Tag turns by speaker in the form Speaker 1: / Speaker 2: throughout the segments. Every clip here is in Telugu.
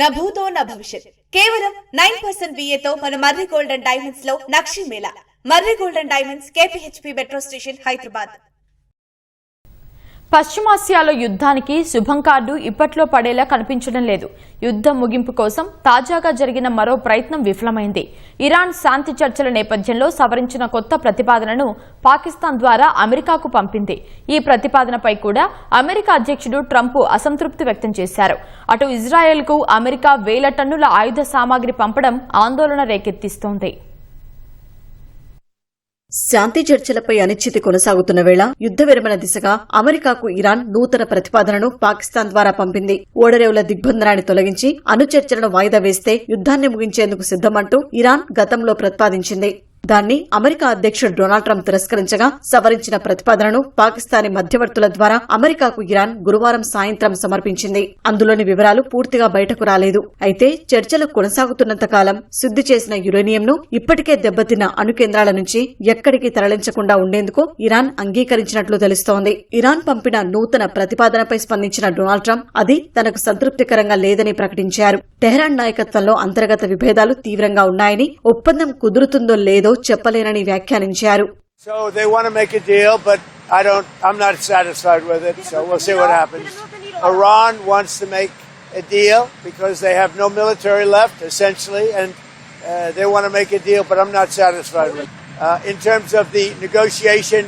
Speaker 1: నా భూతో నా భవిష్యత్ కేవలం 9% VAతో మన మర్రి గోల్డ్ అండ్ డైమండ్స్ లో Nakshi Mela. Marri gold and diamonds, KPHP metro station, Hyderabad.
Speaker 2: పశ్చిమాసియాలో యుద్ధానికి శుభం కార్డు ఇప్పట్లో పడేలా కనిపించడం లేదు. యుద్ధం ముగింపు కోసం తాజాగా జరిగిన మరో ప్రయత్నం విఫలమైంది. ఇరాన్ శాంతి చర్చల నేపథ్యంలో సవరించిన కొత్త ప్రతిపాదనను పాకిస్తాన్ ద్వారా అమెరికాకు పంపింది. ఈ ప్రతిపాదనపై కూడా అమెరికా అధ్యక్షుడు ట్రంప్ అసంతృప్తి వ్యక్తం చేశారు. అటు ఇజ్రాయెల్కు అమెరికా వేల టన్నుల ఆయుధ సామాగ్రి పంపడం ఆందోళన రేకెత్తిస్తోంది.
Speaker 3: శాంతి చర్చలపై అనిశ్చితి కొనసాగుతున్న వేళ యుద్ధ విరమణ దిశగా అమెరికాకు ఇరాన్ నూతన ప్రతిపాదనను పాకిస్తాన్ ద్వారా పంపింది. ఓడరేవుల దిగ్బంధనాన్ని తొలగించి అణు చర్చలను వాయిదా వేస్తే యుద్ధాన్ని ముగించేందుకు సిద్దమంటూ ఇరాన్ గతంలో ప్రతిపాదించింది. దాన్ని అమెరికా అధ్యక్షుడు డొనాల్డ్ ట్రంప్ తిరస్కరించగా సవరించిన ప్రతిపాదనను పాకిస్తానీ మధ్యవర్తుల ద్వారా అమెరికాకు ఇరాన్ గురువారం సాయంత్రం సమర్పించింది. అందులోని వివరాలు పూర్తిగా బయటకు రాలేదు. అయితే చర్చలు కొనసాగుతున్నంత కాలం శుద్ది చేసిన యురేనియంను ఇప్పటికే దెబ్బతిన్న అణు కేంద్రాల నుంచి ఎక్కడికి తరలించకుండా ఉండేందుకు ఇరాన్ అంగీకరించినట్లు తెలుస్తోంది. ఇరాన్ పంపిన నూతన ప్రతిపాదనపై స్పందించిన డొనాల్డ్ ట్రంప్ అది తనకు సంతృప్తికరంగా లేదని ప్రకటించారు. టెహ్రాన్ నాయకత్వంలో అంతర్గత విభేదాలు తీవ్రంగా ఉన్నాయని, ఒప్పందం కుదురుతుందో లేదో చెప్పలేనని వ్యాఖ్యానించారు.
Speaker 4: So they want to make a deal, but I'm not satisfied with it. So we'll see what happens. Iran wants to make a deal because they have no military left, essentially, and they want to make a deal, but I'm not satisfied with it. In terms of the negotiation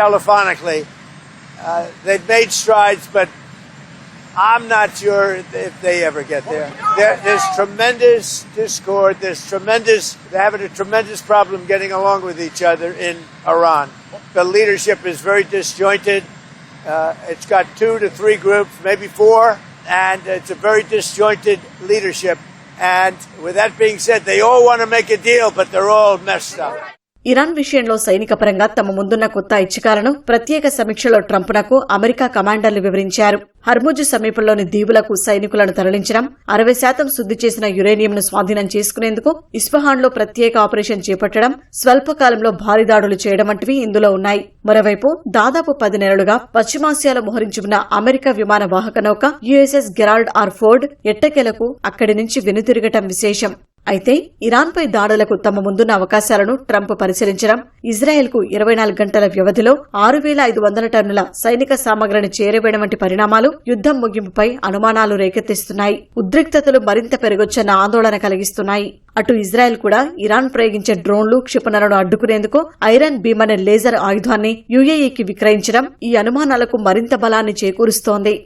Speaker 4: telephonically, they've made strides, but I'm not sure if they ever get there. There's tremendous discord. They're having a tremendous problem getting along with each other in Iran. The leadership is very disjointed. It's got 2 to 3 groups, maybe 4, and it's a very disjointed leadership. And with that being said, they all want to make a deal, but they're all messed up.
Speaker 3: Iran విషయంలో సైనిక పరంగా తమ ముందున్న కొత్త ఇచ్చికాలను ప్రత్యేక సమీక్షలో ట్రంప్నకు అమెరికా కమాండర్లు వివరించారు. హర్ముజ్ సమీపంలోని దీవులకు సైనికులను తరలించడం, 60% శుద్ది చేసిన యురేనియంను స్వాధీనం చేసుకునేందుకు ఇస్ఫహాన్లో ప్రత్యేక ఆపరేషన్ చేపట్టడం, స్వల్పకాలంలో భారీ దాడులు చేయడం వంటివి ఇందులో ఉన్నాయి. మరోవైపు దాదాపు 10 నెలలుగా పశ్చిమాసియాలో మోహరించి ఉన్న అమెరికా విమాన వాహక నౌక USS గెరాల్డ్ R. ఫోర్డ్ ఎట్టకేలకు అక్కడి నుంచి వెనుతిరగటం విశేషం. అయితే ఇరాన్పై దాడులకు తమ ముందున్న అవకాశాలను ట్రంప్ పరిశీలించడం, ఇజ్రాయెల్కు 24 గంటల వ్యవధిలో 6,500 టన్నుల సైనిక సామగ్రిని చేరవేయడం వంటి పరిణామాలు యుద్దం ముగింపుపై అనుమానాలు రేకెత్తిస్తున్నాయి. ఉద్రిక్తతలు మరింత పెరగొచ్చన్న ఆందోళన కలిగిస్తున్నాయి. అటు ఇజ్రాయెల్ కూడా ఇరాన్ ప్రయోగించే డ్రోన్లు, క్షిపణులను అడ్డుకునేందుకు ఐరన్ బీమ్ అనే లేజర్ ఆయుధాన్ని UAEకి విక్రయించడం ఈ అనుమానాలకు మరింత బలాన్ని చేకూరుస్తోంది.